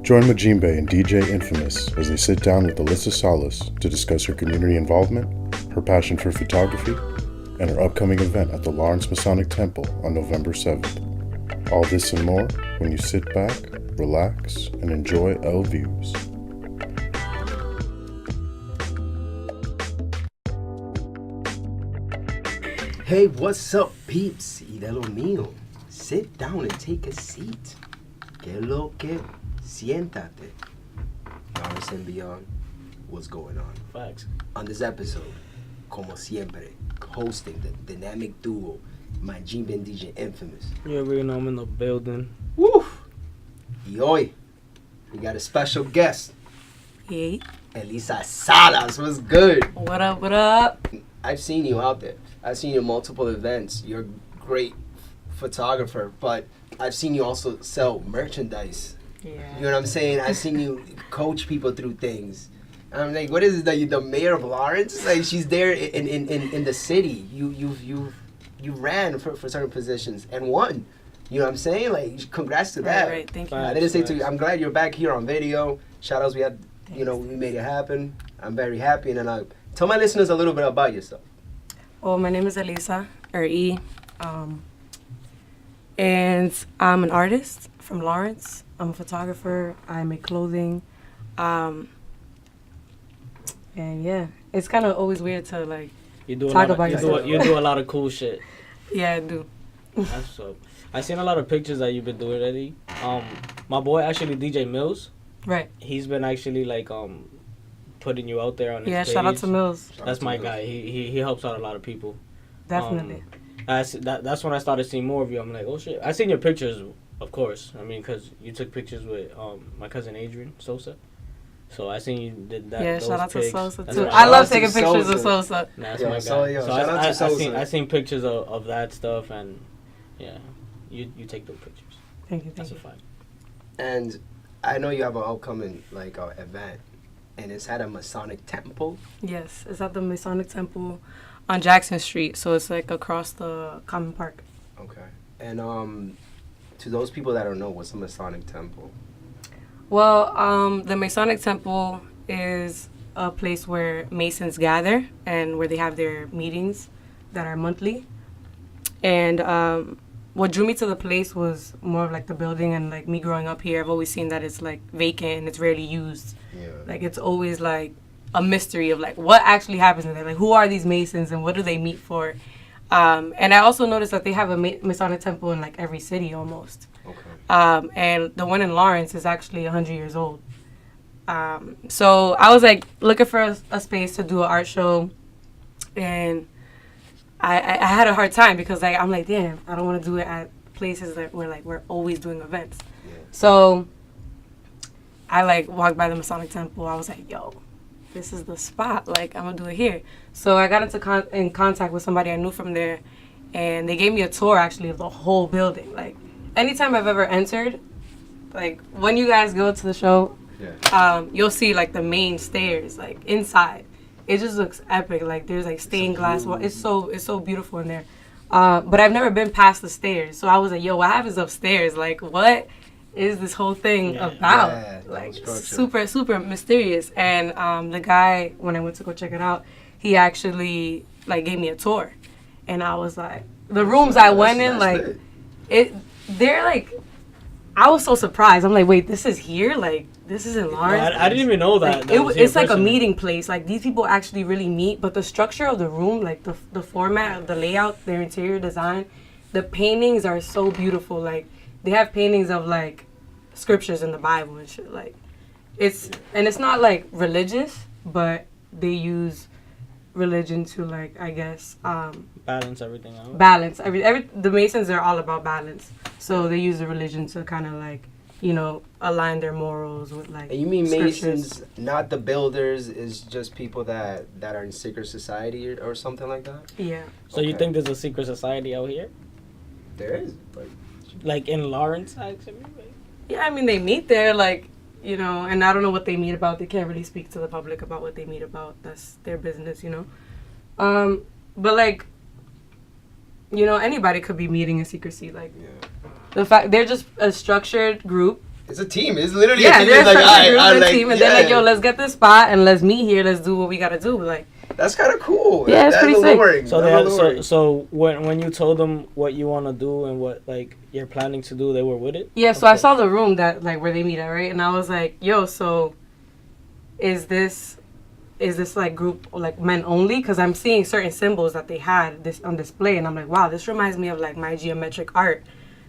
Join Majimbe and DJ Infamouz as they sit down with Elissa Salas to discuss her community involvement, her passion for photography, and her upcoming event at the Lawrence Masonic Temple on November 7th. All this and more when you sit back, relax, and enjoy L Views. Hey, what's up, peeps? Y de lo mío. Sit down and take a seat. Que lo que siéntate. Lawrence and beyond, what's going on? Facts. On this episode, como siempre, hosting the dynamic duo, Majimbe and DJ Infamouz. You already know I'm in the building. Woo! Y hoy, we got a special guest. Hey. Elissa Salas, what's good? What up, what up? I've seen you out there. I've seen you at multiple events. You're a great photographer, but I've seen you also sell merchandise. Yeah. You know what I'm saying? I've seen you coach people through things. And I'm like, what is it that you're the mayor of Lawrence? Like, she's there in the city. You ran for certain positions and won. You know what I'm saying? Like, congrats to that. Right, thank you. I didn't say to you, I'm glad you're back here on video. Shout outs, we had, we made it happen. I'm very happy. And then tell my listeners a little bit about yourself. Well, my name is Elissa, or E. And I'm an artist from Lawrence. I'm a photographer. I make clothing. And yeah, it's kind of always weird to like talk about yourself. You do a lot of cool shit. Yeah, I do. That's so. I seen a lot of pictures that you've been doing already. My boy actually DJ Mills. Right. He's been actually like putting you out there on his page. Shout out to Mills. That's my guy. He helps out a lot of people. Definitely. That's when I started seeing more of you. I'm like, oh shit. I seen your pictures, of course. I mean, because you took pictures with my cousin Adrian Sosa. So I seen you did that. Yeah, shout out pics. to Sosa That's too. what I love taking pictures of Sosa. That's my my guy. shout out to Sosa. I seen pictures of that stuff, and yeah, you take those pictures. Thank you. That's a fact. And I know you have an upcoming event, and it's at a Masonic temple. Yes, it's at the Masonic Temple on Jackson Street, so it's like across the Common Park. Okay. And to those people that don't know, what's a Masonic temple? Well, the Masonic Temple is a place where Masons gather and where they have their meetings that are monthly. And what drew me to the place was more of like the building, and like me growing up here, I've always seen that it's like vacant and it's rarely used. Yeah. Like it's always like a mystery of like what actually happens in there. Like who are these Masons and what do they meet for? And I also noticed that they have a Masonic temple in like every city almost. Okay. And the one in Lawrence is actually 100 years old. So I was like looking for a space to do an art show, and I had a hard time because like I'm like, damn, I don't want to do it at places that we're always doing events. Yeah. So I like walked by the Masonic temple. I was like, yo, this is the spot. Like I'm gonna do it here. So I got in contact with somebody I knew from there, and they gave me a tour actually of the whole building. Like anytime I've ever entered, like when you guys go to the show, you'll see like the main stairs like inside. It just looks epic. Like there's like stained glass. It's so beautiful in there. But I've never been past the stairs. So I was like, yo, what happens upstairs? Like what is this whole thing about? Yeah, like super mysterious. And the guy, when I went to go check it out, he actually like gave me a tour. And I was like, the rooms I went in, like they're like, I was so surprised. I'm like, wait, this is here? Like, this is in Lawrence? I didn't even know that. Like, it's like a meeting place. Like, these people actually really meet. But the structure of the room, like the format of the layout, their interior design, the paintings are so beautiful. Like, they have paintings of, like, scriptures in the Bible and shit. Like, it's not, like, religious, but they use religion to, like, I guess balance everything out. Balance the Masons are all about balance, so they use the religion to kind of like align their morals with like. And you mean scriptures. Masons, not the builders, is just people that are in secret society or something like that? Yeah. So you think there's a secret society out here? There is, like in Lawrence actually. Yeah, I mean they meet there, like. And I don't know what they meet about. They can't really speak to the public about what they meet about. That's their business, But like, anybody could be meeting in secrecy. Like, the fact they're just a structured group It's a team. It's literally Yeah, a team. there's It's like, a group, like, team, and yeah. they're like, yo, let's get this spot and let's meet here. Let's do what we gotta do. Like, That's kind of cool. Yeah, it's That's pretty sick. alluring. So That's they alluring. so when you told them what you want to do and what like you're planning to do, they were with it. yeah. So I saw the room that like where they meet at, right? And I was like, yo, so is this like group like men only? Because I'm seeing certain symbols that they had this on display, and I'm like, wow, this reminds me of like my geometric art,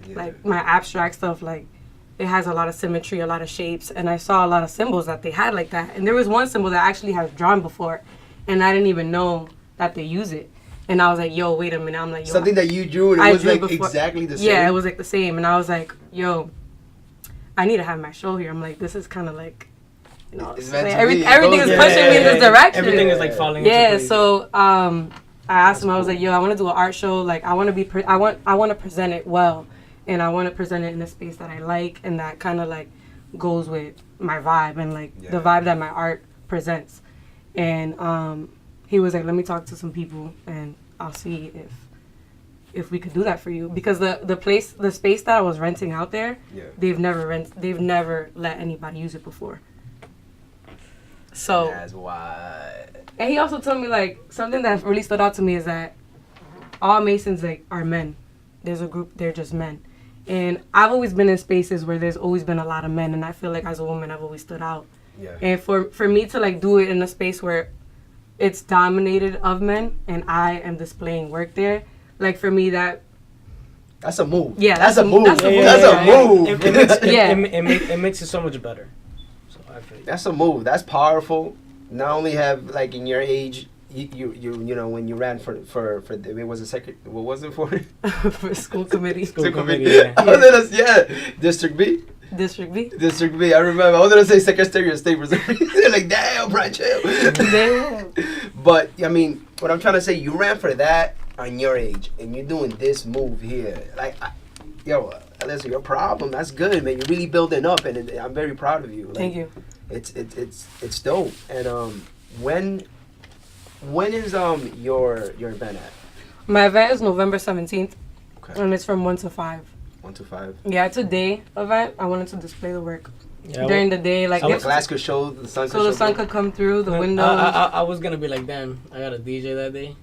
Yeah. like my abstract stuff. Like it has a lot of symmetry, a lot of shapes, and I saw a lot of symbols that they had like that. And there was one symbol that I actually have drawn before, and I didn't even know that they use it. And I was like, yo, wait a minute. I'm like, yo, Something that you drew and it I was drew like before- exactly the same. yeah, it was like the same. And I was like, yo, I need to have my show here. I'm like, this is kind of like, you know, It's meant to everything be. is Yeah, pushing me in this direction. Everything is like falling. into Yeah, place. so I asked him. I was like, "Yo, I want to do an art show. Like, I want to be. I want to present it well, and I want to present it in a space that I like, and that kind of like goes with my vibe and like the Yeah. vibe that my art presents." And he was like, "Let me talk to some people, and I'll see if we could do that for you, because the space that I was renting out there, Yeah. they've never let anybody use it before." So. That's why. And he also told me like something that really stood out to me is that all Masons like are men. There's a group, they're just men. And I've always been in spaces where there's always been a lot of men, and I feel like as a woman I've always stood out. Yeah. And for me to like do it in a space where it's dominated of men and I am displaying work there, like for me That's a move. Yeah, That's a that's a- move. that's a move. That's a move. Yeah. It makes it so much better. So I feel. That's a move. That's powerful. Not only have like in your age, you know when you ran for the, it was a second. What was it for? for school committee. School committee, yeah. yeah. I was gonna, District B. District B. District B. I remember. I was gonna say Secretary of State for some reason. Like damn, Brian, chill. Damn. But I mean, what I'm trying to say, you ran for that on your age, and you're doing this move here. Like, yo, listen, your problem. That's good, man. You're really building up, and I'm very proud of you. Like, Thank you. It's dope. And when is your event at? My event is November 17th, Okay. and it's from 1 to 5. 1 to 5. Yeah, it's a day event. I wanted to display the work Yeah, during the day, like I The was- class could show the sun. so the sun could come through the windows. I was gonna be like, damn, I got a DJ that day,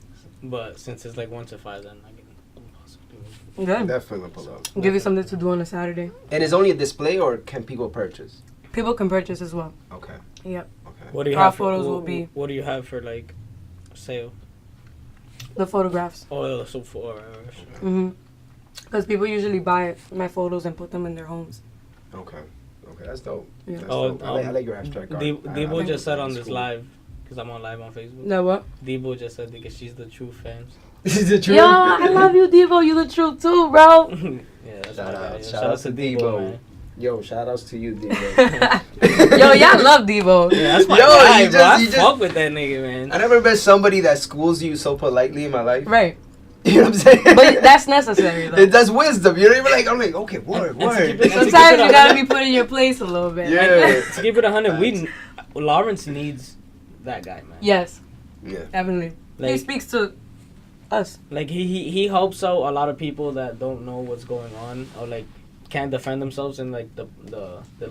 but since it's like 1 to 5, then I can possibly. Good. Definitely pull up. Give you something to do on a Saturday. And it's only a display, or can people purchase? People can purchase as well. Okay. Yep. Okay. What do you Our have? photos what, will be- What do you have for like sale? The photographs. Oh, so for. Because people usually buy my photos and put them in their homes. Okay. Okay. That's dope. Yeah. That's Oh, dope. I like your abstract art. Debo just said on It's this cool. live, because I'm on live on Facebook. No, what? Debo just said because she's the true fans. This is the truth. Yo, I love you, Devo. You the truth too, bro. Yeah, that's Shout my out. guy. Shout out to Debo. man. Yo, shout outs to you, Debo. Yo, y'all love Devo. Yeah, that's my Yo, guy, you bro. just- I you just- fuck with that nigga, man. I never met somebody that schools you so politely in my life. Right. You know what I'm saying? But that's necessary, though. That's wisdom. You know what I mean? I'm like, okay, word, and to word. keep it- Sometimes you gotta be put in your place a little bit. Yeah. To keep it 100, Lawrence needs that guy, man. Yes, Yeah. definitely. He Like, speaks to us. like he helps out a lot of people that don't know what's going on or like can't defend themselves in like the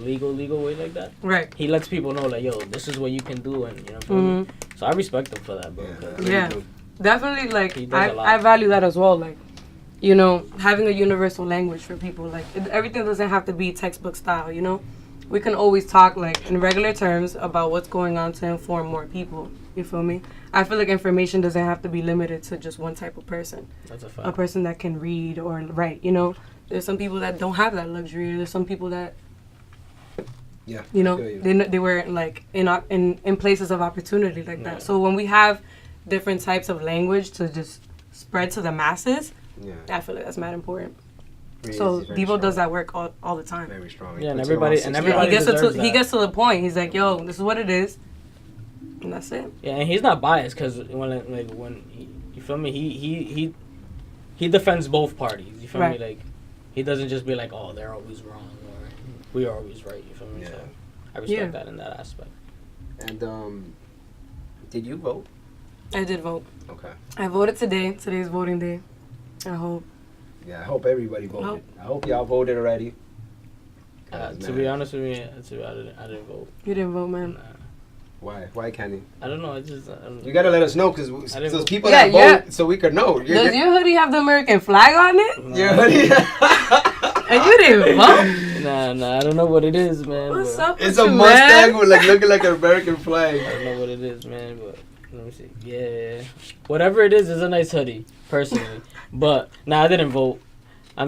legal way like that. Right. He lets people know like, yo, this is what you can do, and you know. Feel me? So I respect him for that, bro. 'cause- Yeah. Definitely, like, He does a lot. I value that as well. Like, you know, having a universal language for people. Like, everything doesn't have to be textbook style, you know? We can always talk, like, in regular terms about what's going on to inform more people. You feel me? I feel like information doesn't have to be limited to just one type of person. That's a A fact. person that can read or write, you know? There's some people that don't have that luxury. There's some people that, Yeah. you know, I feel you. they were, like, in places of opportunity like Yeah. that. So when we have different types of language to just spread to the masses, Yeah. I feel like that's mad important. Really So is very Devo does strong. that work all the time. Very strong. Yeah, and Puts it on everybody- 60. and Yeah, everybody he deserves that. gets to the point. He's like, yo, this is what it is, and that's it. Yeah, and he's not biased because when you feel me, he defends both parties. You feel Right. me? Like he doesn't just be like, oh, they're always wrong or we are always right. You feel me? Yeah. So I respect Yeah. that in that aspect. And did you vote? I did vote. Okay. I voted today. Today's voting day. I hope. Yeah, I hope everybody voted. Nope. I hope y'all voted already. To be honest with me, I didn't vote. You didn't vote, man. Nah. Why? Why can't he? I don't know. I just. I don't know. You gotta let us know because didn't those vote. people Yeah, that vote, so we could know. Does your hoodie have the American flag on it? Your hoodie. And you didn't vote? Nah. I don't know what it is, man. What's but up It's with a you, Mustang man? with like looking like an American flag. I don't know what it is, man. But let me see. Yeah, whatever it is a nice hoodie, personally. But nah, I didn't vote. I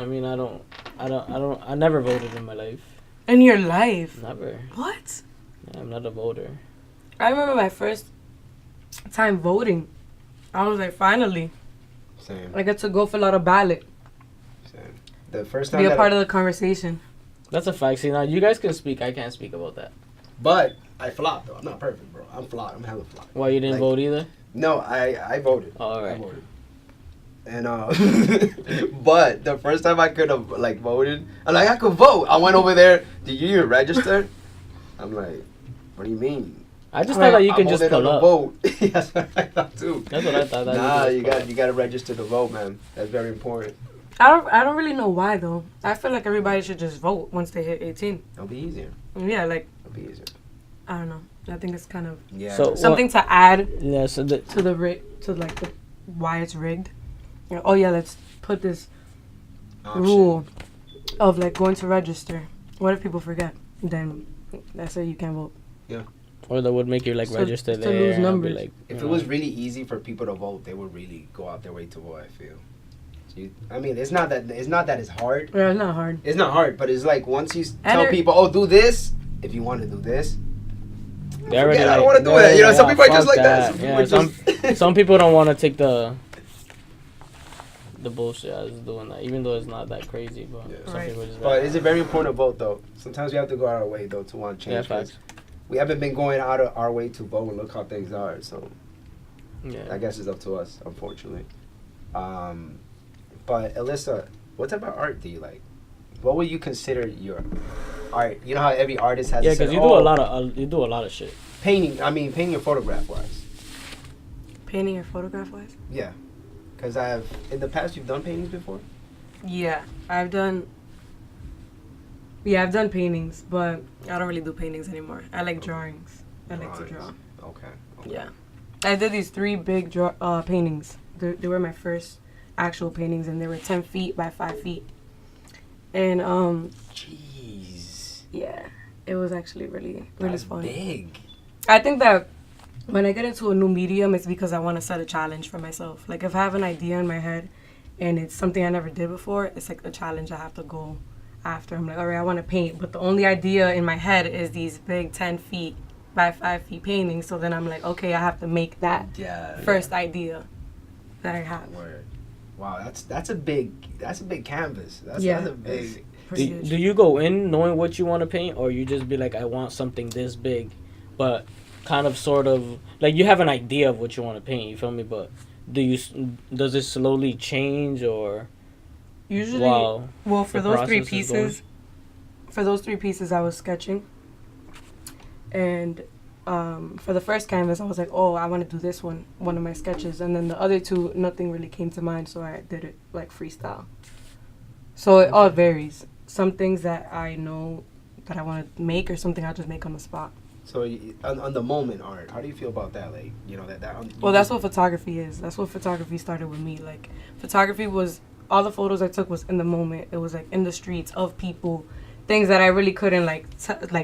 mean, I never voted in my life. In your life? Never. What? Yeah, I'm not a voter. I remember my first time voting. I was like, finally, Same. I get to go fill out a ballot, Same. The first time be a that part of the conversation. That's a fact. See, now you guys can speak. I can't speak about that. But I flopped though. I'm not perfect, bro. I'm flawed. I'm hella flawed. Why you didn't Like, vote either? No, I voted. Oh, all I right. voted. And but the first time I could have like voted, I'm like I could vote. I went over there. Did you even register? I'm like, what do you mean? I just thought that you I'm could just over there pull to up. vote. That's what I thought too. That's what I thought. That Nah, just you pull got up. you got to register to vote, man. That's very important. I don't really know why though. I feel like everybody should just vote once they hit 18. It'll be easier. Yeah, like It'll be easier. I don't know. I think it's kind of Yeah. So- something to add Yeah. So the, to like the why it's rigged. You know, oh yeah, let's put this Option. rule of like going to register. What if people forget? Then that's it. You can't vote. or that would make you like So- register to there. lose and be numbers. like, If you it was know. really easy for people to vote, they would really go out their way to vote. I feel. So I mean, it's not that it's hard. Yeah, it's not hard. It's not hard, but it's like once you And tell it- people, "Oh, do this," if you want to do this. They already Forget, I like, don't want to do they're it. You know, like, some "Ah, people are just fuck like that. Some Yeah, people are just some people don't want to take the bullshit I was doing that, even though it's not that crazy. But Yeah. some Right. people just. But it's a very important to vote, though. Sometimes we have to go out our way, though, to want Yeah, change. 'cause facts. we haven't been going out of our way to vote, and look how things are. So Yeah. I guess it's up to us, unfortunately. But Elissa, what type of art do you like? What would you consider your art? You know how every artist has. Yeah, a because set- you do a lot of shit. painting. I mean, painting your photograph wise. Painting or photograph wise? Yeah, because I've in the past you've done paintings before. Yeah, I've done paintings, but I don't really do paintings anymore. I like drawings. I like to draw. Okay. Yeah. I did these 3 big paintings. They were my first actual paintings, and they were 10 feet by 5 feet. And Jeez. yeah, it was actually really That's fun. big. I think that when I get into a new medium, it's because I want to set a challenge for myself. Like if I have an idea in my head and it's something I never did before, it's like a challenge I have to go after. I'm like, all right, I want to paint, but the only idea in my head is these big 10 feet by 5 feet paintings. So then I'm like, okay, I have to make that Yeah. first idea that I have. Word. Wow, that's a big canvas. That's Yeah. a big. Pretty Do huge. you go in knowing what you want to paint, or you just be like, I want something this big, but kind of sort of like you have an idea of what you want to paint? You feel me? But does it slowly change, or Usually, wow? well, for the those 3 process is pieces, I was sketching. And for the first canvas, I was like, oh, I want to do this one of my sketches. And then the other 2, nothing really came to mind, so I did it like freestyle. So it all varies. Some things that I know that I want to make, or something I'll just make on the spot. So on the moment art, how do you feel about that? Like Well, that's what photography is. That's what photography started with me. Like, photography was, all the photos I took was in the moment. It was like in the streets of people, things that I really couldn't like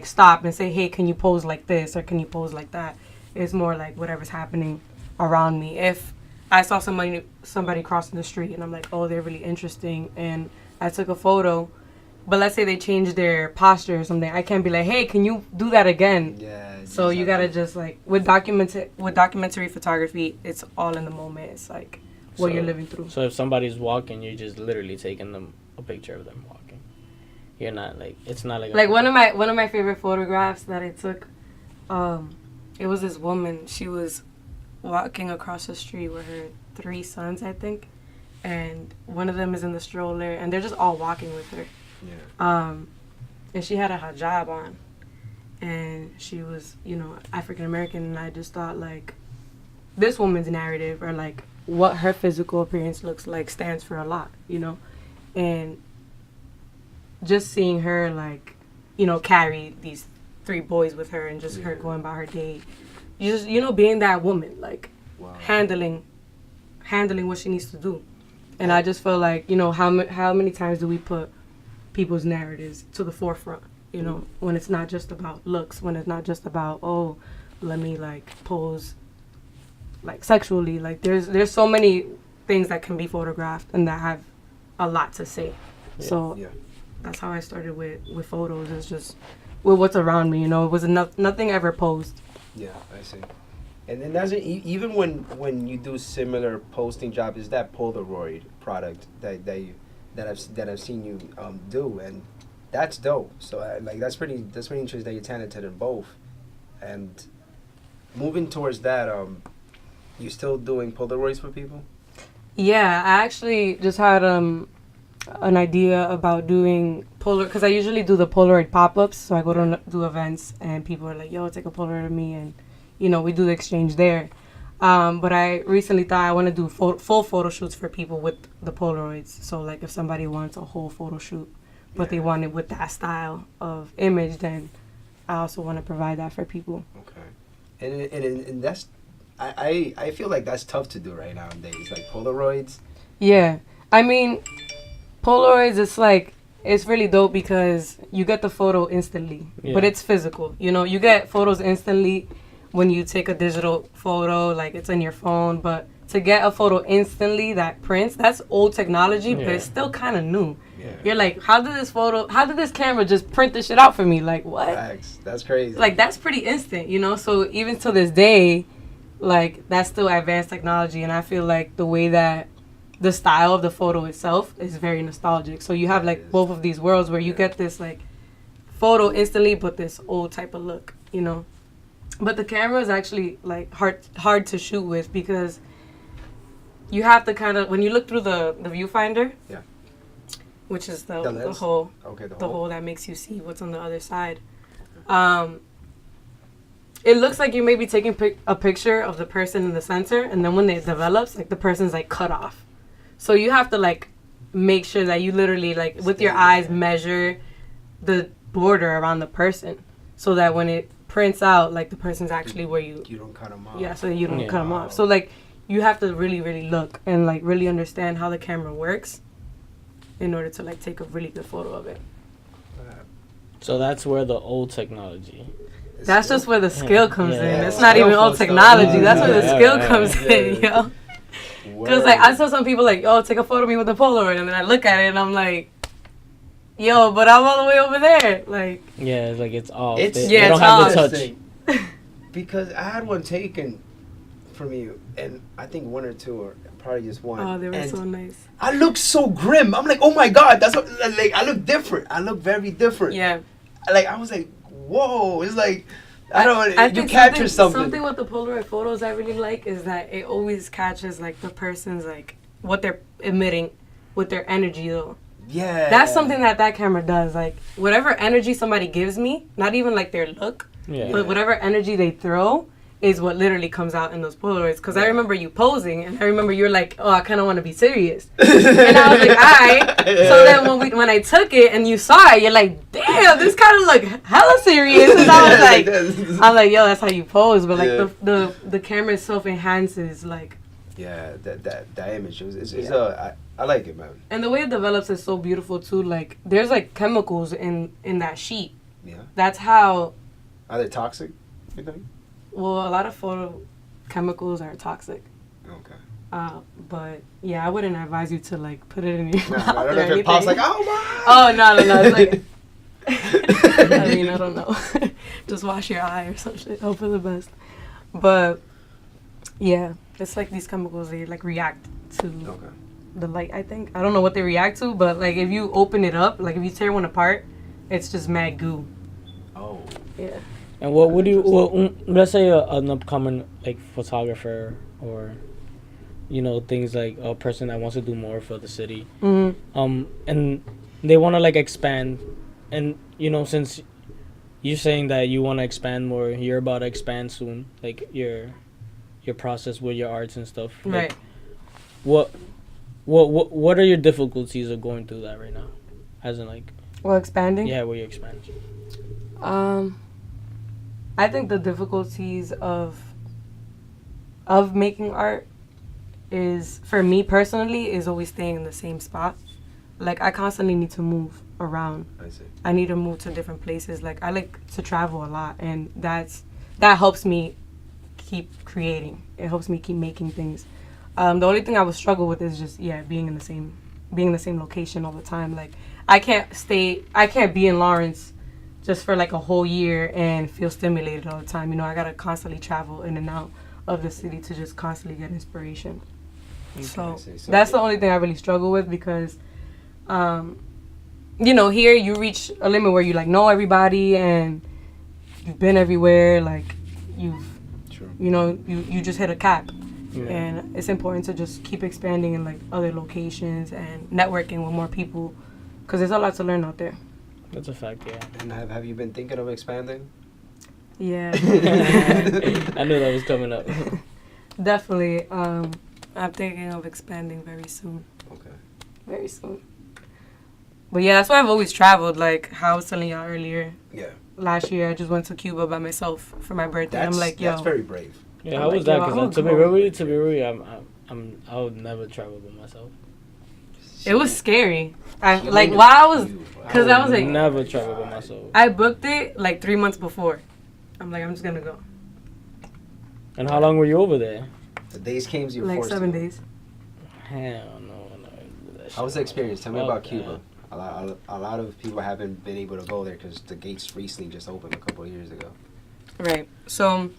stop and say, hey, can you pose like this, or can you pose like that? It's more like whatever's happening around me. If I saw somebody crossing the street and I'm like, oh, they're really interesting, and I took a photo, but let's say they changed their posture or something, I can't be like, hey, can you do that again? Yeah. So you gotta just like with documentary photography, it's all in the moment. It's like what So- you're living through. So if somebody's walking, you're just literally taking them a picture of them walking. You're not like, it's not like Like one of my favorite photographs that I took, it was this woman. She was walking across the street with her 3 sons, I think, and one of them is in the stroller, and they're just all walking with her. Yeah. And she had a hijab on, and she was, African American, and I just thought like, this woman's narrative, or like what her physical appearance looks like, stands for a lot, and just seeing her like, you know, carry these 3 boys with her and just her going about her day. You just, you know, being that woman, like handling what she needs to do. And I just feel like, you know, how many times do we put people's narratives to the forefront, you know, when it's not just about looks, when it's not just about, oh, let me like pose like sexually. Like there's so many things that can be photographed and that have a lot to say. So that's how I started with photos. It's just with what's around me, you know. It was nothing ever posed. Yeah, I see. And then that's even when you do similar posting jobs, is that Polaroid product that I've seen you do, and that's dope. So like that's pretty interesting that you're talented in both. And moving towards that, you still doing Polaroids for people? Yeah, I actually just had an idea about doing because I usually do the Polaroid pop-ups. So I go to do events and people are like, "Yo, take a Polaroid of me," and you know, we do the exchange there. But I recently thought I want to do full photo shoots for people with the Polaroids. So like if somebody wants a whole photo shoot, but they want it with that style of image, then I also want to provide that for people. Okay. And that's, I feel like that's tough to do right nowadays, like Polaroids. Yeah. I mean, Polaroids, it's really dope because you get the photo instantly, but it's physical. You know, you get photos instantly when you take a digital photo, like it's in your phone, but to get a photo instantly that prints, that's old technology, but it's still kind of new. Yeah. You're like, how did this camera just print this shit out for me? Like, what? That's crazy. Like, that's pretty instant, you know? So even to this day, like, that's still advanced technology, and I feel like the way that the style of the photo itself is very nostalgic. So you have, like, both of these worlds where you get this, like, photo instantly, but this old type of look, you know? But the camera is actually, like, hard to shoot with because you have to kind of, when you look through the viewfinder, which is the hole, the hole that makes you see what's on the other side, it looks like you may be taking a picture of the person in the center, and then when it develops, like, the person's, like, cut off. So you have to, like, make sure that you literally, like, with your eyes measure the border around the person so that when it prints out, like, the person's actually where you don't cut them off. Yeah, so you don't cut them off. So, like, you have to really, really look and, like, really understand how the camera works in order to, like, take a really good photo of it. So that's where the old technology. That's just where the skill comes in. It's not even old technology. That's where the skill comes in, yo. Because, like, I saw some people, like, oh, take a photo of me with a Polaroid. And then I look at it and I'm like, yo, but I'm all the way over there. Like, yeah, it's like it's off. They don't have the touch. Because I had one taken from you, and I think one or two, or probably just one. Oh, they were so nice. I look so grim. I'm like, oh my God, that's what, like, I look different. I look very different. Yeah. Like, I was like, whoa. It's like, I you capture something. Something with the Polaroid photos I really like is that it always catches, like, the person's, like, what they're emitting with their energy, though. Yeah. That's something that camera does. Like, whatever energy somebody gives me, not even, like, their look, but whatever energy they throw is what literally comes out in those Polaroids. Because I remember you posing, and I remember you're like, oh, I kind of want to be serious. And I was like, all right. So then when I took it and you saw it, you're like, damn, this kind of look hella serious. And I was like, I'm like, yo, that's how you pose. But, like, the camera itself enhances, like. Yeah, that image. I like it, man. And the way it develops is so beautiful, too. Like, there's, like, chemicals in that sheet. Yeah. That's how. Are they toxic, you think? Well, a lot of photo chemicals are toxic. Okay. But yeah, I wouldn't advise you to, like, put it in your mouth. I don't know if it pops like, oh my. Oh, no. It's like, I mean, I don't know. Just wash your eye or some shit. Hope for the best. But yeah, it's like these chemicals, they, like, react to the light, I think. I don't know what they react to, but, like, if you open it up, like, if you tear one apart, it's just mad goo. Oh. Yeah. And what would you, let's say an upcoming, like, photographer or, you know, things like a person that wants to do more for the city, and they want to, like, expand, and, you know, since you're saying that you want to expand more, you're about to expand soon, like, your process with your arts and stuff. Like, right. What are your difficulties of going through that right now? As in, like, Well, expanding. Yeah, where you expand. I think the difficulties of making art is, for me personally, is always staying in the same spot. Like, I constantly need to move around. I see. I need to move to different places. Like, I like to travel a lot, and that helps me keep creating. It helps me keep making things. The only thing I would struggle with is just being in the same location all the time. Like, I can't be in Lawrence just for like a whole year and feel stimulated all the time. You know, I gotta constantly travel in and out of the city to just constantly get inspiration. Okay. So that's the only thing I really struggle with, because you know, here you reach a limit where you like know everybody and you've been everywhere. Like, you know, you just hit a cap. Yeah. And it's important to just keep expanding in like other locations and networking with more people, because there's a lot to learn out there. That's a fact, yeah. And have you been thinking of expanding? Yeah. I knew that was coming up. Definitely. I'm thinking of expanding very soon. Okay. Very soon. But yeah, that's why I've always traveled. Like how I was telling y'all earlier. Yeah. Last year, I just went to Cuba by myself for my birthday. That's, I'm like, yo. that's very brave. Yeah, I'm how was like, that? yo, Because to be real, I would never travel by myself. It was scary. While I was like, Never travel by myself. I booked it like 3 months before. I'm like, I'm just gonna go. And how long were you over there? The days came, you Like forced 7 to. days. Hell no. How was the experience? Tell me Fuck about that. Cuba. A lot of people haven't been able to go there because the gates recently just opened a couple of years ago. Right. So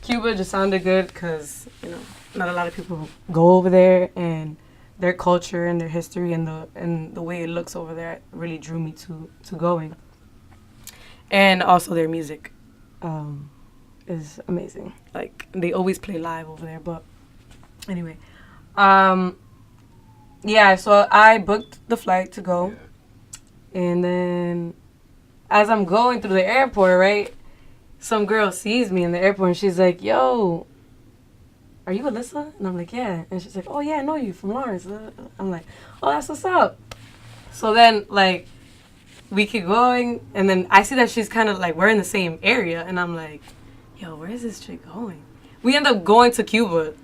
Cuba just sounded good because, you know, not a lot of people go over there, and their culture and their history and the way it looks over there really drew me to going. And also their music is amazing. Like, they always play live over there. But anyway, yeah, so I booked the flight to go. Yeah. And then as I'm going through the airport, right, some girl sees me in the airport and she's like, yo, are you Elissa? And I'm like, yeah. And she's like, oh, yeah, I know you from Lawrence. I'm like, oh, that's what's up. So then, like, we keep going, and then I see that she's kind of like, we're in the same area, and I'm like, yo, where is this chick going? We end up going to Cuba,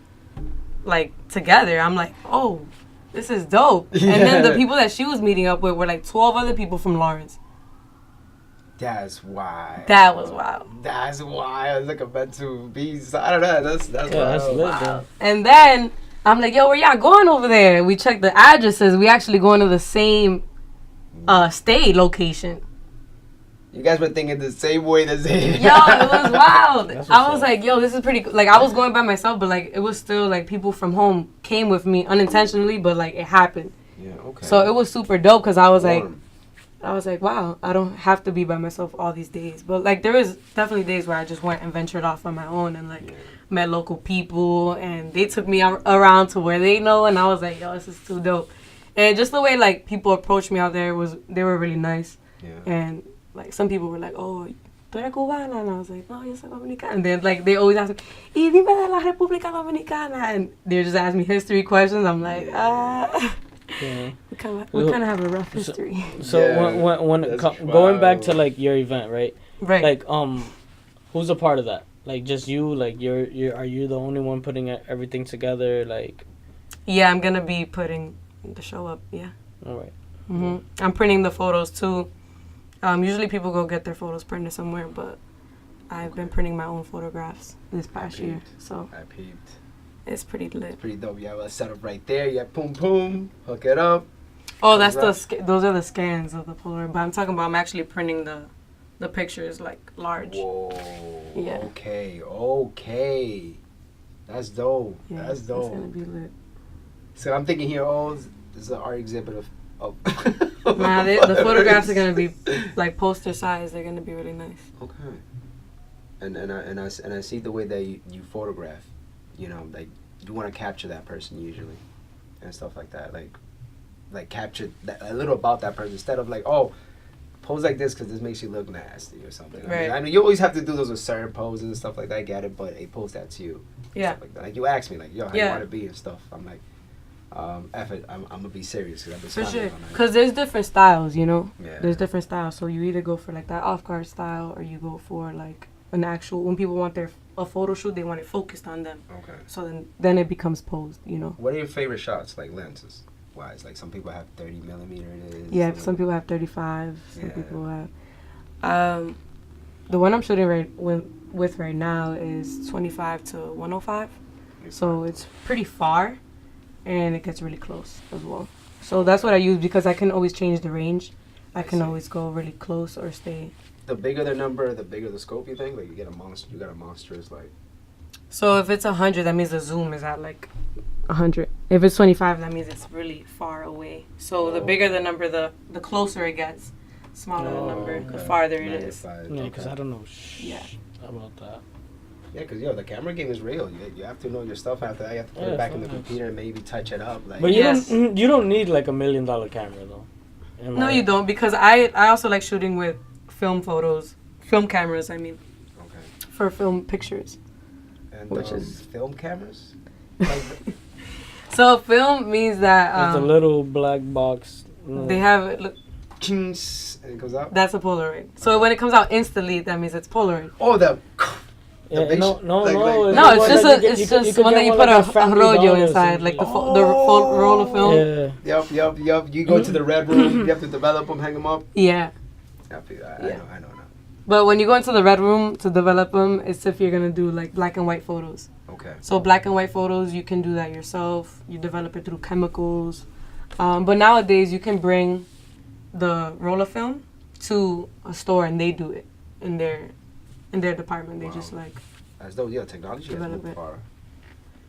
like, together. I'm like, oh, this is dope. Yeah. And then the people that she was meeting up with were like 12 other people from Lawrence. That's wild. That was wild. That's wild. Like a meant to be. I don't know. That's wild. That's lit, Wow. though. And then I'm like, yo, where y'all going over there? We checked the addresses. We actually going to the same stay location. You guys were thinking the same way the same. Yo, it was wild. That's I what's was up. like, yo, this is pretty cool. Like, I was going by myself, but like, it was still like people from home came with me unintentionally, but like it happened. Yeah, okay. So it was super dope because I was Warm. like, wow, I don't have to be by myself all these days. But like, there was definitely days where I just went and ventured off on my own and like met local people, and they took me around to where they know, and I was like, yo, this is too dope. And just the way like people approached me out there they were really nice. Yeah. And like some people were like, oh, tú eres cubana? And I was like, no, yo soy dominicana. And then like they always ask me, y dime de la República Dominicana. And they just ask me history questions. I'm like, Yeah. we kind of have a rough history. So Yeah, when that's going back to wild. like your event, right? Right. Like who's a part of that? Like just you? Like you're are you the only one putting everything together? Like. Yeah, I'm gonna be putting the show up. Yeah. All right. Mm-hmm. I'm printing the photos too. Usually people go get their photos printed somewhere, but I've been printing my own photographs this past year, so I peeped. it's pretty lit. Pretty dope. You have a setup right there. You have boom boom. Hook it up. Oh, that's Congrats. those are the scans of the Polaroid. But I'm talking about I'm actually printing the pictures like large. Whoa. Yeah. Okay. That's dope. Yeah, That's It's dope. gonna be lit. So I'm thinking here, this is an art exhibit of Nah, the photographs are gonna be like poster size. They're gonna be really nice. Okay. And I see the way that you photograph. You know, like you want to capture that person usually, and stuff like that. Like capture a little about that person instead of like, oh, pose like this because this makes you look nasty or something. Right. I mean, you always have to do those with certain poses and stuff like that. I get it, but a pose that's you. Yeah. Stuff like that. Like you ask me, like, yo, how you Yeah. want to be and stuff. I'm like, F it, I'm gonna be serious because I've been For studying sure. on that. Because there's different styles, you know? Yeah. There's different styles. So you either go for like that off-guard style or you go for like an actual, when people want a photo shoot, they want it focused on them. Okay. So then it becomes posed, you know? What are your favorite shots, like lenses wise? Like some people have 30 millimeter. Yeah, some people have 35. Some Yeah. people have. The one I'm shooting with right now is 25 to 105. So it's pretty far, and it gets really close as well. So that's what I use because I can always change the range. I can always go really close or stay. The bigger the number, the bigger the scope. You think? Like you get a monster. You got a monstrous like. So if it's 100, that means the zoom is at like 100. If it's 25, that means it's really far away. So the bigger the number, the closer it gets. Smaller the number, the farther it is. Magnified. Yeah, because Okay. I don't know Yeah. about that. Yeah, because the camera game is real. You have to know your stuff after that. You have to put Yeah, it back in the sometimes. computer and maybe touch it up. Like, But Yes. you don't need like $1 million camera though. Am No, I- you don't, because I also like shooting with film cameras, I mean, okay. for film pictures. And Which is- film cameras. Like, So film means that It's a little black box. they have, look, chings, and it comes out. that's a Polaroid. So when it comes out instantly, that means it's Polaroid. Oh, the. Yeah, base- no, like- no. like- it's No, the it's one just that you get- it's you could just get one that you one put like a $50 rollo or inside, something. like the full roll of film. Yeah. Yup. You go to the red room. You have to develop them, hang them up. Yeah. I Yeah. know now. But when you go into the red room to develop them, it's if you're gonna do like black and white photos. Okay. So black and white photos, you can do that yourself. You develop it through chemicals. But nowadays, you can bring the roller film to a store and they do it in their department. They Wow. just like. As though technology has Develop moved it. far.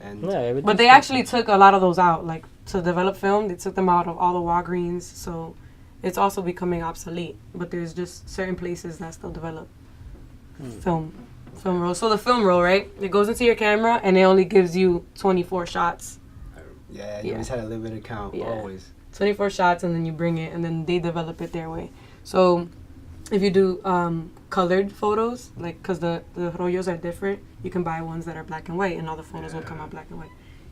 And Yeah, everything's But they different. actually took a lot of those out. Like to develop film, they took them out of all the Walgreens. So it's also becoming obsolete. But there's just certain places that still develop film roll. So the film roll, right? It goes into your camera and it only gives you 24 shots. yeah, you Yeah. always had a limited count. Yeah. Always. 24 shots, and then you bring it, and then they develop it their way. So if you do colored photos, like, because the rollos are different, you can buy ones that are black and white, and all the photos will come out black and white.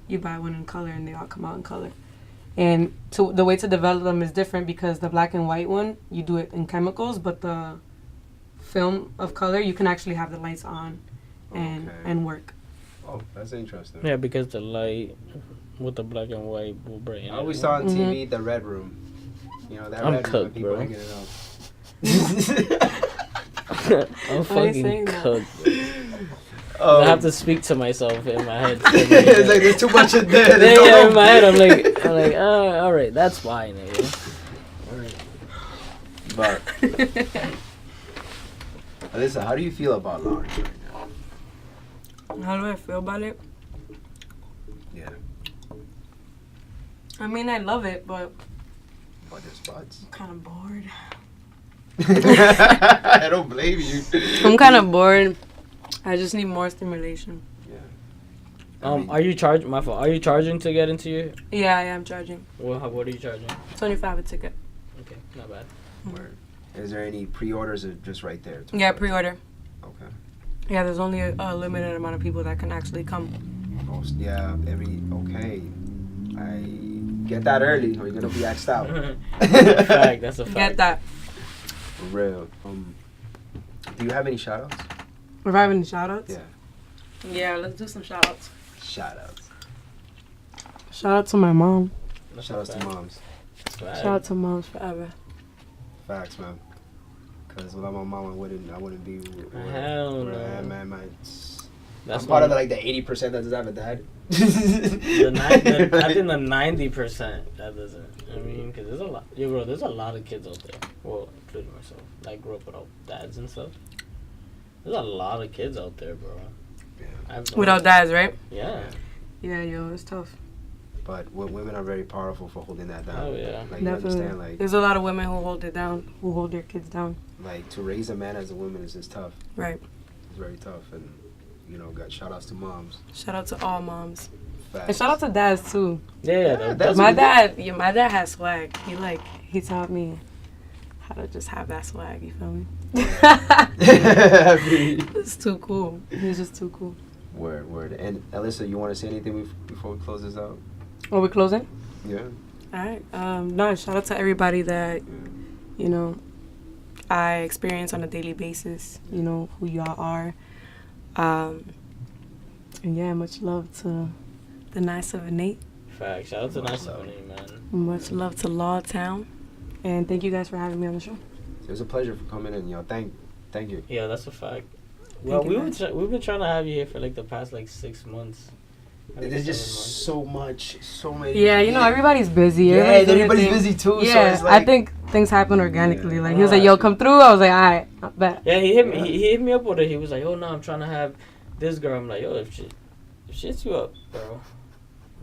You buy one in color, and they all come out in color. And the way to develop them is different because the black and white one, you do it in chemicals, but the film of color, you can actually have the lights on and Okay. and work. Oh, that's interesting. Yeah, because the light with the black and white will brighten. I always it. saw on TV the red room. You know that I'm red room cooked, with people bro. hanging it up. I'm Why are you saying fucking that? cooked. I have Um, to speak to myself in my head. it's like there's too much in there. yeah, There's no yeah, in room. my head, I'm like, all right, that's fine. But Elissa, how do you feel about Lawrence right now? How do I feel about it? Yeah, I mean, I love it, but but there's buts. I'm kind of bored. I don't blame you. I'm kind of bored. I just need more stimulation. Yeah. I mean, Are you charging? My fault. Are you charging to get into your? Yeah, I am charging. What are you charging? 25 a ticket. Okay, not bad. word. Is there any pre-orders or just right there? Yeah, pre-order. Okay. Yeah, there's only a limited amount of people that can actually come. Yeah, okay. I get that early or you're gonna be axed out. That's a fact. That's a fact. Get that. For real. Do you have any shout outs? We're having any shout outs? Yeah. Yeah, let's do some shout outs. Shout outs. Shout out to my mom. That's Shout a outs to fact. moms. Fact. Shout out to moms forever. Facts, man. Cause without my mom, I wouldn't be Hell where I no. am, man. That's I'm part of not- like the 80% that doesn't have a dad. I think the 90% that doesn't. I mean, because there's a lot. Yeah, bro, there's a lot of kids out there. Well, including myself. I grew up without dads and stuff. There's a lot of kids out there, bro. Yeah. I've Without dads, right? Yeah. Yeah, yo, it's tough. But women are very powerful for holding that down. Oh, yeah. Like you understand, like There's a lot of women who hold it down, who hold their kids down. to raise a man as a woman is just tough. Right. It's very tough, and got shout outs to moms. Shout out to all moms. Facts. And shout out to dads too. Yeah, that's My what dad has swag. He taught me how to just have that swag, you feel me? It's too cool. He's just too cool. Word. And Elissa, you want to say anything before we close this out? Are we closing? Yeah. All right. No, shout out to everybody that, you know, I experience on a daily basis, you know, who y'all are. And yeah, much love to the 978. Facts. Shout out to 978, man. Much love to Lawtown. And thank you guys for having me on the show. It was a pleasure for coming in, yo. Thank you. Yeah, that's a fact. Well, Thank you, we've been trying to have you here for like the past like 6 months. There's just so many. Yeah, you know, everybody's busy. Yeah, everybody's doing busy too. Yeah, So it's like, I think things happen organically. Like, he was like, yo, come through. I was like, all right, I bet. Yeah, he hit me. He hit me up with it. He was like, "Oh no, I'm trying to have this girl." I'm like, "Yo, if shit's you up, bro,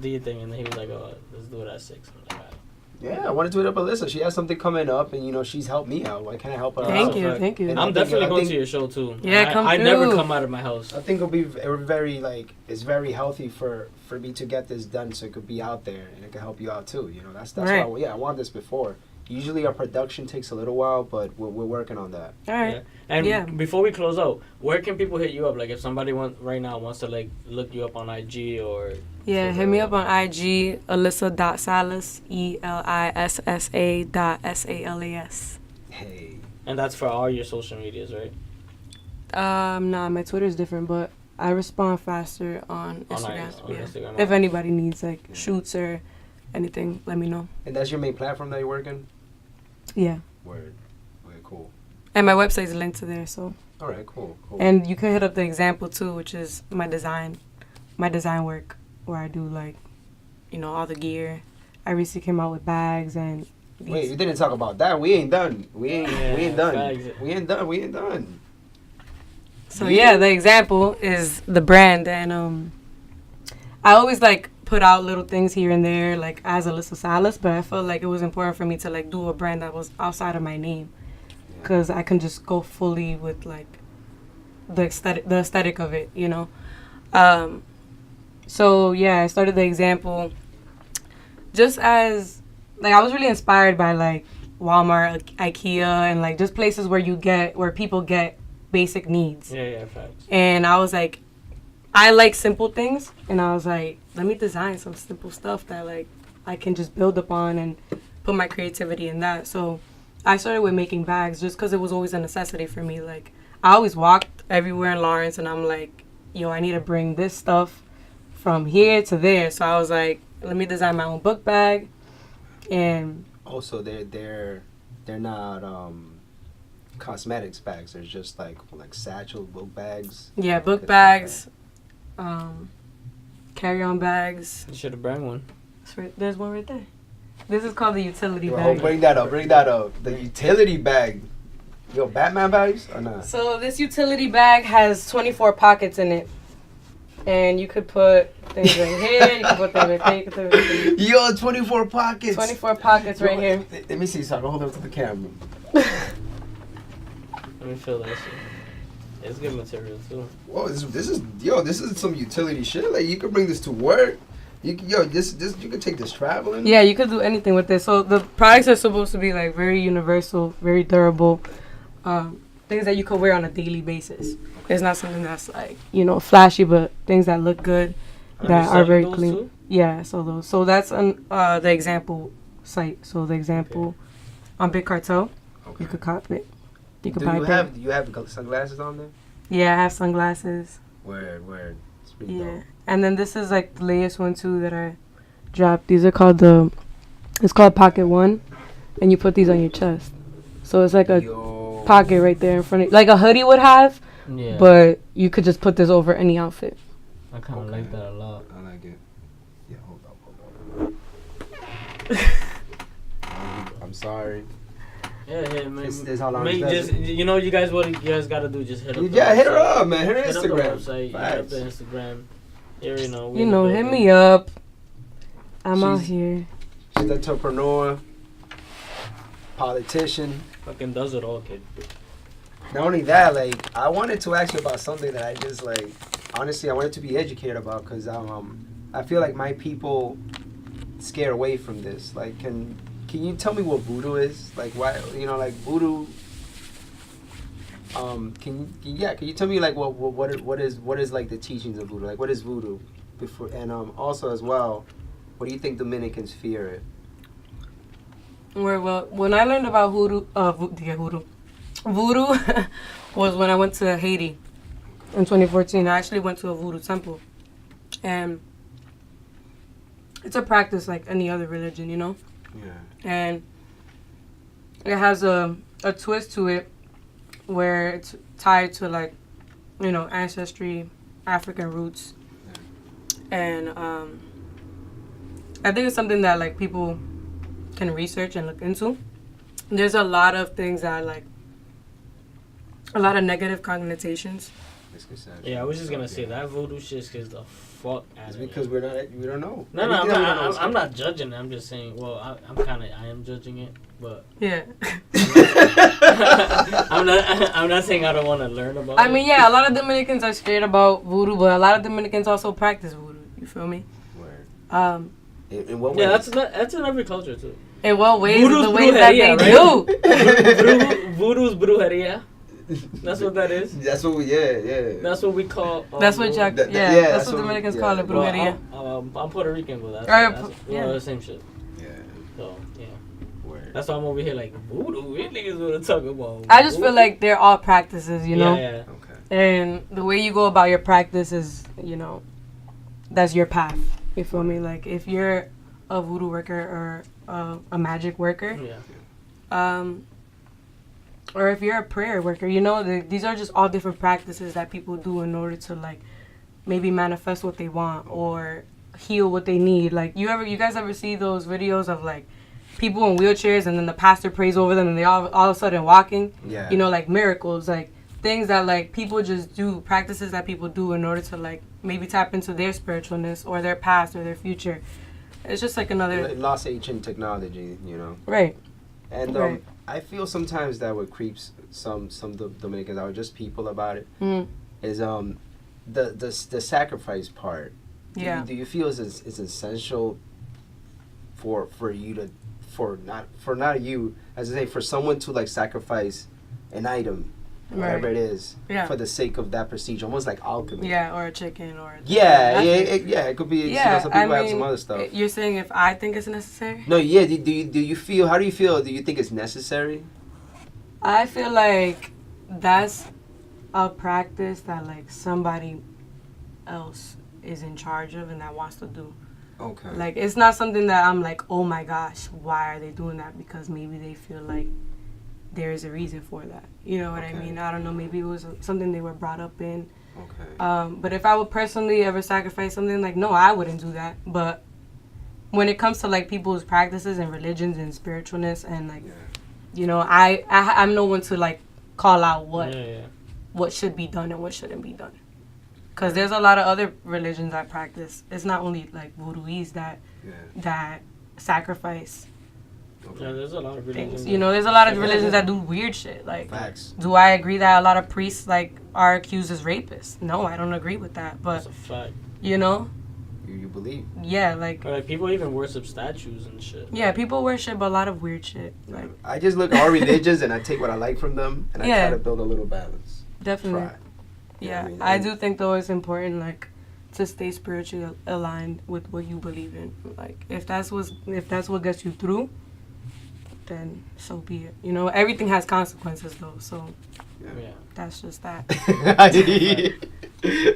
do your thing." And then he was like, "Oh, let's do it at 6." I'm like, "All right." yeah, I wanted to hit up Elissa. She has something coming up, and you know she's helped me out. Why can't I help her Thank out? you, thank you. And I'm I think- definitely I going think- to your show too. Yeah, come I through. never come out of my house. I think it'll be very like it's very healthy for me to get this done, so it could be out there and it could help you out too. You know, that's Right. why. I want this before. Usually our production takes a little while, but we're working on that. All right. Yeah. And Yeah. before we close out, where can people hit you up? Like if somebody right now wants to like look you up on IG or Yeah, hit me up on IG, Elissa.Salas, ELISSA.SALAS. Hey, and that's for all your social medias, right? Nah, my Twitter is different, but I respond faster on Instagram. On Yeah. Instagram. If anybody needs like shoots or anything, let me know. and that's your main platform that you're working. Yeah. Word. Okay, cool. And my website is linked to there, so. All right, cool. And you can hit up the example too, which is my design work, where I do like, you know, all the gear. I recently came out with bags and. Wait, we didn't talk about that. We ain't done. We ain't done. facts. We ain't done. So yeah, the example is the brand, and I always like put out little things here and there, like as Elissa Salas, but I felt like it was important for me to like do a brand that was outside of my name, because I can just go fully with like the aesthetic of it, you know. So yeah, I started the example just as like I was really inspired by like Walmart, IKEA, and like just places where people get basic needs. Yeah, facts. And I was like, I like simple things, and I was like, let me design some simple stuff that like I can just build upon and put my creativity in that. So I started with making bags just because it was always a necessity for me. Like I always walked everywhere in Lawrence, and I'm like, yo, I need to bring this stuff from here to there. So I was like, let me design my own book bag. And Also, they're not cosmetics bags. They're just like satchel book bags. yeah, book bags, carry-on bags. You should have brought one. There's one right there. This is called the utility Yo, bag. bring that up. The utility bag. Yo, Batman bags or not? So this utility bag has 24 pockets in it. And you could put things right here, you could put things right there, you could put things right Yo, 24 pockets. 24 pockets right here. Let me see, so I can hold up to the camera. Let me feel that shit. It's good material too. Whoa, this is some utility shit. Like you could bring this to work. You could take this traveling. Yeah, you could do anything with this. So the products are supposed to be like very universal, very durable, things that you could wear on a daily basis. It's not something that's like, you know, flashy, but things that look good, that are very clean. Too? Yeah, so that's on the example site. So the example on Big Cartel, Okay. you could cop it. You could Do buy you it. have sunglasses on there? Yeah, I have sunglasses. Word. It's pretty Yeah, dope. and then this is like the latest one too that I dropped. These are called it's called Pocket One, and you put these on your chest. So it's like a Yo. pocket right there in front of, like a hoodie would have, Yeah. but you could just put this over any outfit. I kind of like that a lot. I like it. Yeah, hold up. I'm sorry. Yeah, man. This how long Make this just you know you guys gotta do just hit up. Yeah, the hit her website. up, man. Hit her Hit up the Instagram. website. Hit up the Instagram. You already know. we You in the know, hit building. me up. I'm out She's- here. She's an entrepreneur, politician. Fucking does it all, kid. Not only that, like I wanted to ask you about something that I just like. Honestly, I wanted to be educated about because I feel like my people scare away from this. Like, can you tell me what voodoo is? Like, why like voodoo? Can you tell me like what is like the teachings of voodoo? Like, what is voodoo? Before and also as well, What do you think Dominicans fear it? Well, when I learned about voodoo was when I went to Haiti in 2014. I actually went to a voodoo temple, and it's a practice like any other religion, you know. Yeah. And it has a twist to it where it's tied to, like, you know, ancestry, African roots, and I think it's something that like people can research and look into. There's a lot of things that like a lot of negative connotations. Yeah, I was just gonna say that voodoo shit scares the fuck out It's of me. because we don't know. No, I'm not judging it. I'm just saying. Well, I am judging it, but Yeah. I'm not saying I don't want to learn about it. I mean, yeah, a lot of Dominicans are scared about voodoo, but a lot of Dominicans also practice voodoo. You feel me? Word. In what way? Yeah, that's in every culture too. In what ways? Voodoo's The ways that they brujeria, do. Voodoo's brujeria. That's what that is. That's what we. Yeah. That's what we call. That's what Jack. That's what Dominicans call it, brujeria. Well, I'm Puerto Rican, but Yeah. the same shit. Yeah. So yeah. Word. That's why I'm over here like voodoo. We niggas wanna talk about. I just voodoo. feel like they're all practices, you know. Yeah. Okay. And the way you go about your practice is, you know, that's your path. You feel me? Like if you're a voodoo worker or a magic worker, Yeah. or if you're a prayer worker, you know, these are just all different practices that people do in order to like maybe manifest what they want or heal what they need. Like you guys ever see those videos of like people in wheelchairs and then the pastor prays over them and they all of a sudden walking? Yeah. You know, like miracles, like things that like people just do, practices that people do in order to like maybe tap into their spiritualness or their past or their future. It's just like another Lost ancient technology, you know. right. And Right. I feel sometimes that what creeps some Dominicans out, just people about it, is the sacrifice part. Yeah. Do you feel it's essential for you to for not you, as I say, for someone to like sacrifice an item, whatever Right. it is, Yeah. for the sake of that procedure, almost like alchemy. Yeah, or a chicken or It could be. Yeah, You know, some people I have some mean, other stuff. You're saying if I think it's necessary? No, yeah. Do you feel? How do you feel? Do you think it's necessary? I feel like that's a practice that like somebody else is in charge of and that wants to do. Okay. Like it's not something that I'm like, oh my gosh, why are they doing that? Because maybe they feel like there is a reason for that. You know what I Okay. mean? I don't know. Maybe it was something they were brought up in. Okay. But if I would personally ever sacrifice something, like, no, I wouldn't do that. But when it comes to like people's practices and religions and spiritualness and like, Yeah. you know, I'm no one to like call out Yeah. what should be done and what shouldn't be done. Because there's a lot of other religions that practice. It's not only like voodoois that sacrifice Yeah, there's a lot of religions. things. You know, there's a lot of religions that do weird shit. Like, Facts. do I agree that a lot of priests like are accused as rapists? No, I don't agree with that. But That's a fact. you know, You believe? yeah, like Or, like people even worship statues and shit. yeah, people worship a lot of weird shit. Like I just look at all religions and I take what I like from them and I Yeah. try to build a little balance. definitely, Try. yeah. I mean, I do think though it's important like to stay spiritually aligned with what you believe in. Like if that's what gets you through, then so be it. You know, everything has consequences though, so Yeah. that's just that.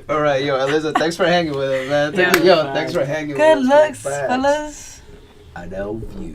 All right, yo, Elissa, thanks for hanging with us, man. Yeah. Yo, thanks for hanging Good with us. looks, fellas. I know you.